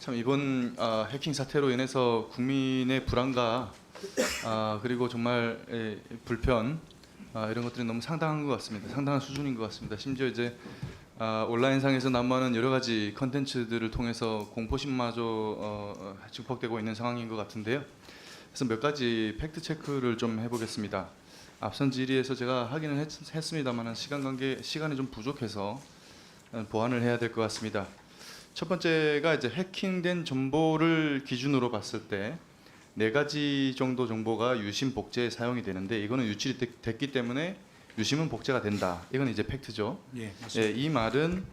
참 이번 해킹 사태로 인해서 국민의 불안과 그리고 정말 불편 이런 것들이 너무 상당한 것 같습니다. 상당한 수준인 것 같습니다. 심지어 이제 온라인상에서 난무하는 여러 가지 컨텐츠들을 통해서 공포심마저 증폭되고 있는 상황인 것 같은데요. 그래서 몇 가지 팩트 체크를 좀 해보겠습니다. 앞선 질의에서 제가 하기는 했습니다만 시간이 좀 부족해서 보완을 해야 될 것 같습니다. 첫 번째가 이제 해킹된 정보를 기준으로 봤을 때 4가지 정도 정보가 유심 복제에 사용이 되는데 이거는 유출이 됐기 때문에 유심은 복제가 된다. 이건 이제 팩트죠. 예, 맞습니다. 이 말은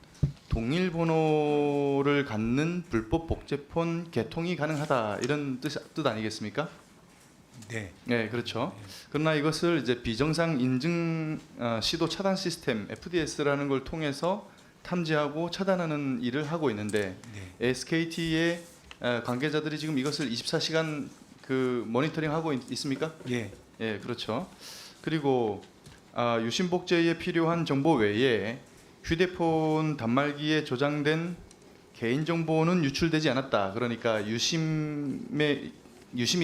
동일 번호를 갖는 불법 복제폰 개통이 가능하다. 이런 뜻 아니겠습니까? 네. 네, 그렇죠. 그러나 이것을 이제 비정상 인증 시도 차단 시스템 FDS라는 걸 통해서 탐지하고 차단하는 일을 하고 있는데 네. SKT의 관계자들이 지금 이것을 24시간 모니터링하고 있습니까? 예. 예, 그렇죠. 그리고 유심 복제에 필요한 정보 외에 휴대폰 단말기에 저장된 개인 정보는 유출되지 않았다. 그러니까 유심이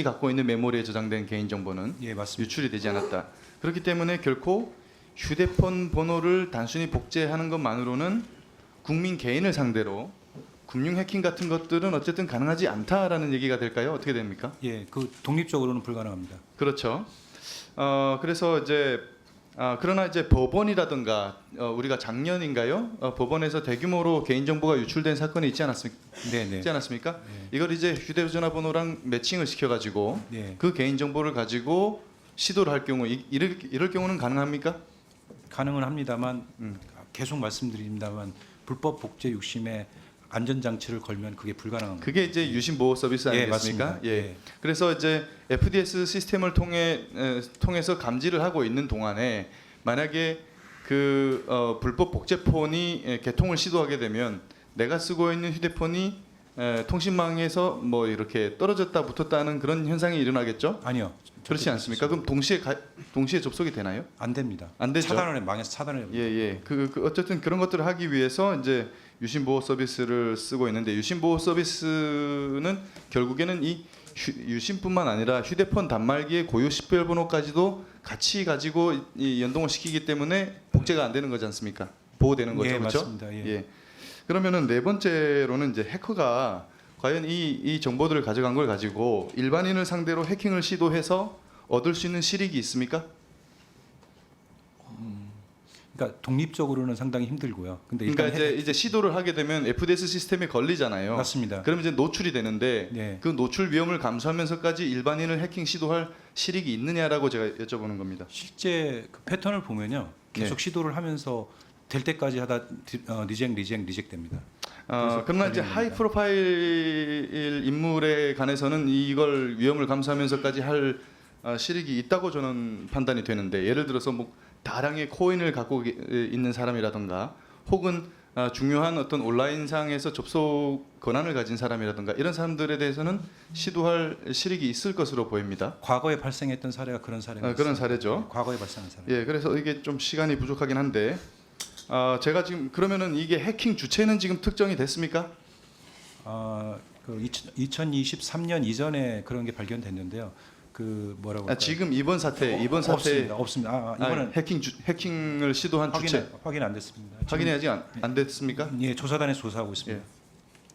갖고 있는 메모리에 저장된 개인 정보는 예, 맞습니다. 유출이 되지 않았다. 그렇기 때문에 결코 휴대폰 번호를 단순히 복제하는 것만으로는 국민 개인을 상대로 금융 해킹 같은 것들은 어쨌든 가능하지 않다라는 얘기가 될까요? 어떻게 됩니까? 예, 그 독립적으로는 불가능합니다. 그렇죠. 그래서 이제 그러나 이제 법원이라든가 우리가 작년인가요? 법원에서 대규모로 개인 정보가 유출된 사건이 있지 않았습니까? 네. 이걸 이제 휴대전화 번호랑 매칭을 시켜가지고 네. 그 개인 정보를 가지고 시도를 할 경우 이럴 경우는 가능합니까? 가능은 합니다만 계속 말씀드립니다만 불법 복제 유심에 안전장치를 걸면 그게 불가능합니다. 그게 이제 유심 보호 서비스 예, 아니겠습니까? 맞습니다. 예. 예. 그래서 이제 FDS 시스템을 통해서 감지를 하고 있는 동안에 만약에 불법 복제폰이 개통을 시도하게 되면 내가 쓰고 있는 휴대폰이 통신망에서 뭐 이렇게 떨어졌다 붙었다는 그런 현상이 일어나겠죠? 아니요. 그렇지 않습니까? 그럼 동시에 접속이 되나요? 안 됩니다. 안 되죠. 망해서 차단을 해요. 예. 어쨌든 그런 것들을 하기 위해서 이제 유심 보호 서비스를 쓰고 있는데 유심 보호 서비스는 결국에는 이 유심뿐만 아니라 휴대폰 단말기의 고유 식별번호까지도 같이 가지고 이 연동을 시키기 때문에 복제가 안 되는 거지 않습니까? 보호되는 거죠, 예, 그렇죠? 맞습니다. 예. 그러면은 네 번째로는 이제 해커가 과연 이 정보들을 가져간 걸 가지고 일반인을 상대로 해킹을 시도해서 얻을 수 있는 실익이 있습니까? 그러니까 독립적으로는 상당히 힘들고요. 근데 그러니까 일단 이제 시도를 하게 되면 FDS 시스템에 걸리잖아요. 맞습니다. 그럼 이제 노출이 되는데 네. 그 노출 위험을 감수하면서까지 일반인을 해킹 시도할 실익이 있느냐라고 제가 여쭤보는 겁니다. 실제 그 패턴을 보면요. 계속 시도를 하면서 될 때까지 하다 리젝됩니다. 그러나 이제 하이 프로파일 인물에 관해서는 이걸 위험을 감수하면서까지 할 실익이 있다고 저는 판단이 되는데 예를 들어서 뭐 다량의 코인을 갖고 있는 사람이라든가 혹은 중요한 어떤 온라인상에서 접속 권한을 가진 사람이라든가 이런 사람들에 대해서는 시도할 실익이 있을 것으로 보입니다. 과거에 발생했던 사례가 그런 사례가 그런 있습니다. 사례죠. 과거에 발생한 사례. 예, 그래서 이게 좀 시간이 부족하긴 한데 제가 지금 그러면은 이게 해킹 주체는 지금 특정이 됐습니까? 그 2023년 이전에 그런 게 발견됐는데요. 그 뭐라고 할까요? 지금 이번 사태 없습니다. 이번은 해킹을 시도한 주체 확인 안 됐습니다. 확인이 아직 안 됐습니까? 예, 조사단에서 조사하고 있습니다. 예.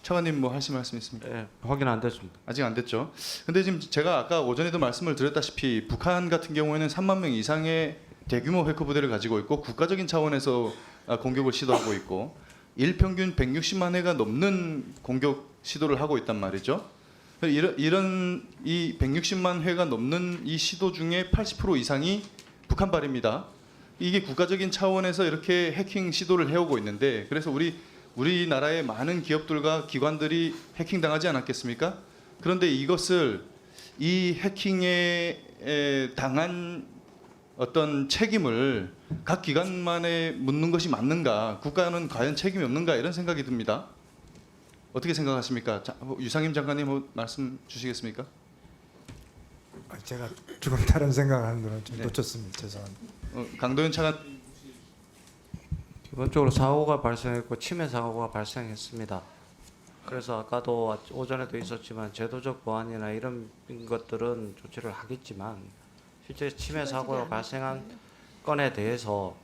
차관님 뭐 하실 말씀 있습니까? 예, 확인 안 됐습니다. 아직 안 됐죠. 근데 지금 제가 아까 오전에도 말씀을 드렸다시피 북한 같은 경우에는 3만 명 이상의 대규모 해커 부대를 가지고 있고 국가적인 차원에서 공격을 시도하고 있고 일평균 160만 회가 넘는 공격 시도를 하고 있단 말이죠. 이런 이 160만 회가 넘는 이 시도 중에 80% 이상이 북한발입니다. 이게 국가적인 차원에서 이렇게 해킹 시도를 해오고 있는데 그래서 우리나라의 많은 기업들과 기관들이 해킹당하지 않았겠습니까? 그런데 이것을 이 해킹에 당한 어떤 책임을 각 기관만에 묻는 것이 맞는가? 국가는 과연 책임이 없는가? 이런 생각이 듭니다. 어떻게 생각하십니까? 유상임 장관님 말씀 주시겠습니까? 제가 조금 다른 생각을 하는 동안 좀 놓쳤습니다. 죄송합니다. 강도현 차관 기본적으로 사고가 발생했고 침해 사고가 발생했습니다. 그래서 아까도 오전에도 있었지만 제도적 보완이나 이런 것들은 조치를 하겠지만 실제 침해 사고가 발생한 건에 대해서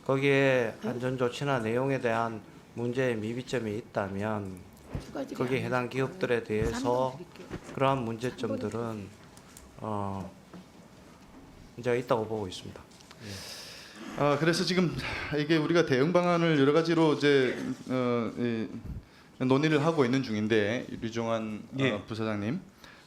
거기에 안전 조치나 내용에 대한 문제의 미비점이 있다면 거기에 해당 기업들에 대해서 그러한 문제점들은 문제가 있다고 보고 있습니다. 그래서 지금 이게 우리가 대응 방안을 여러 가지로 이제 논의를 하고 있는 중인데 류종환 예. 부사장님,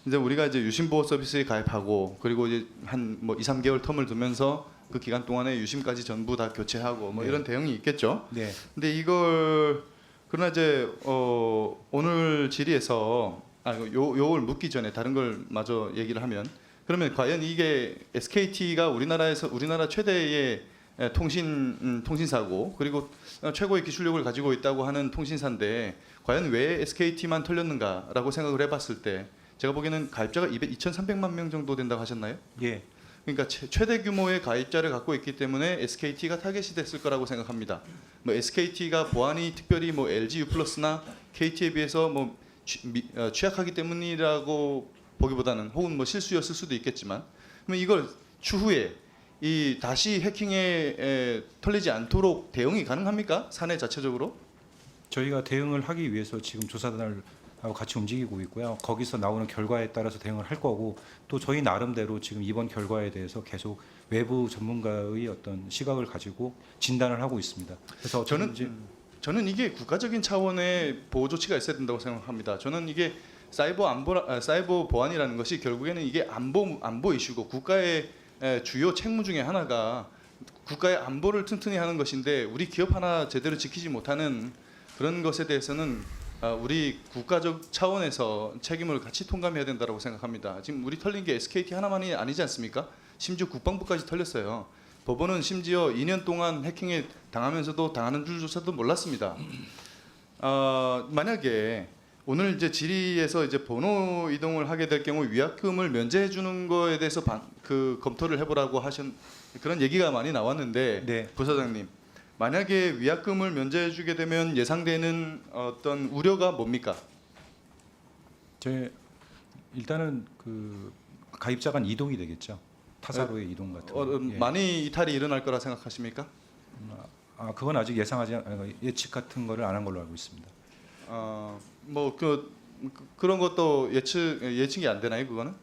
이제 우리가 이제 유심 보호 서비스에 가입하고 그리고 이제 한 뭐 2, 3개월 텀을 두면서 그 기간 동안에 유심까지 전부 다 교체하고 뭐 네. 이런 대응이 있겠죠. 네. 근데 이걸 그러나 이제 오늘 질의에서 요걸 묻기 전에 다른 걸 마저 얘기를 하면, 그러면 과연 이게 SKT가 우리나라 최대의 통신사고 그리고 최고의 기술력을 가지고 있다고 하는 통신사인데 과연 왜 SKT만 털렸는가라고 생각을 해봤을 때 제가 보기에는 가입자가 2,300만 명 정도 된다고 하셨나요? 예. 그러니까 최대 규모의 가입자를 갖고 있기 때문에 SKT가 타겟이 됐을 거라고 생각합니다. 뭐 SKT가 보안이 특별히 뭐 LG U+나 KT에 비해서 뭐 취약하기 때문이라고 보기보다는, 혹은 뭐 실수였을 수도 있겠지만, 그러면 이걸 추후에 이 다시 해킹에 털리지 않도록 대응이 가능합니까? 사내 자체적으로? 저희가 대응을 하기 위해서 지금 조사단을 하고 같이 움직이고 있고요. 거기서 나오는 결과에 따라서 대응을 할 거고, 또 저희 나름대로 지금 이번 결과에 대해서 계속 외부 전문가의 어떤 시각을 가지고 진단을 하고 있습니다. 그래서 저는 이게 국가적인 차원의 보호 조치가 있어야 된다고 생각합니다. 저는 이게 사이버 보안이라는 것이 결국에는 이게 안보 이슈고, 국가의 주요 책무 중에 하나가 국가의 안보를 튼튼히 하는 것인데, 우리 기업 하나 제대로 지키지 못하는 그런 것에 대해서는 우리 국가적 차원에서 책임을 같이 통감해야 된다고 생각합니다. 지금 우리 털린 게 SKT 하나만이 아니지 않습니까? 심지어 국방부까지 털렸어요. 법원은 심지어 2년 동안 해킹에 당하면서도 당하는 줄조차도 몰랐습니다. 만약에 오늘 이제 질의에서 이제 번호 이동을 하게 될 경우 위약금을 면제해 주는 거에 대해서 검토를 해보라고 하신 그런 얘기가 많이 나왔는데, 네. 부사장님, 만약에 위약금을 면제해 주게 되면 예상되는 어떤 우려가 뭡니까? 일단은 그 가입자 간 이동이 되겠죠. 타사로의 이동 같은 거. 예. 많이 이탈이 일어날 거라 생각하십니까? 그건 아직 예측 같은 거를 안 한 걸로 알고 있습니다. 그런 것도 예측이 안 되나요, 그거는?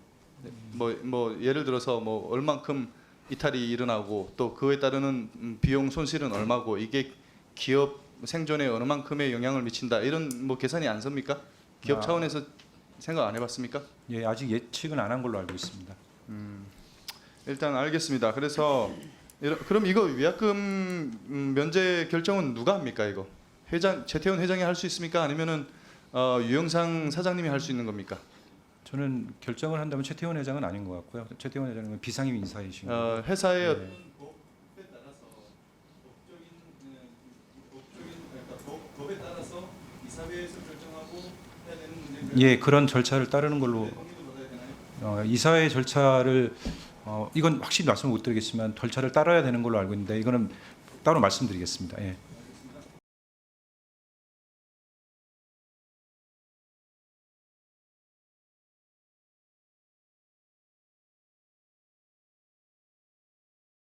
뭐 예를 들어서 뭐 얼만큼 이탈이 일어나고 또 그에 따르는 비용 손실은 얼마고, 이게 기업 생존에 어느 만큼의 영향을 미친다, 이런 뭐 계산이 안 섭니까? 기업 차원에서 생각 안 해봤습니까? 예, 아직 예측은 안 한 걸로 알고 있습니다. 일단 알겠습니다. 그래서 그럼 이거 위약금 면제 결정은 누가 합니까? 이거 최태원 회장이 할 수 있습니까? 아니면은 유영상 사장님이 할 수 있는 겁니까? 저는 결정을 한다면 최태원 회장은 아닌 것 같고요. 최태원 회장은 비상임 인사이신 거고. 회사의 네. 법에 따라서 이사회에서 결정하고 해야 되는 문제를 예, 그런 절차를 따르는 걸로. 이사회 절차를 이건 확실히 말씀을 못 드리겠지만 절차를 따라야 되는 걸로 알고 있는데 이거는 따로 말씀드리겠습니다. 예.